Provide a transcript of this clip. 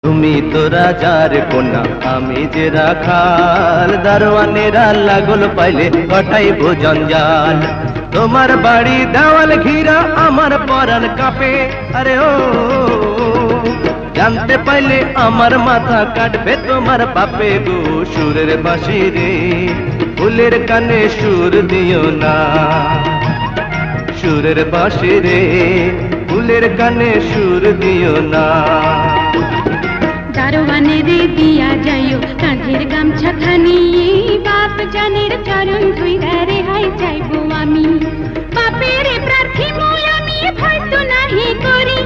তুমি তো রাজার কন্যা আমি যে রাখাল, দারোয়ানেরা লাগল পাইলে কটাইব জঞ্জাল। তোমার বাড়ি দেওয়াল ঘিরা আমার পরাণ কাঁপে, আরে ও জানতে পাইলে আমার মাথা কাটবে তোমার বাপে গো। সুরের বাঁশি রে ফুলের কানে সুর দিও না, সুরের বাঁশি রে ফুলের কানে সুর দিও না। দারোয়ানে রে দিয়া যাইও কাঁধের গামছা খানি, বাপ জানের চরণ ধুইরা রেহাই চাইবো আমি। বাপের প্রার্থী মই আমি ভয় তো নাহি করি,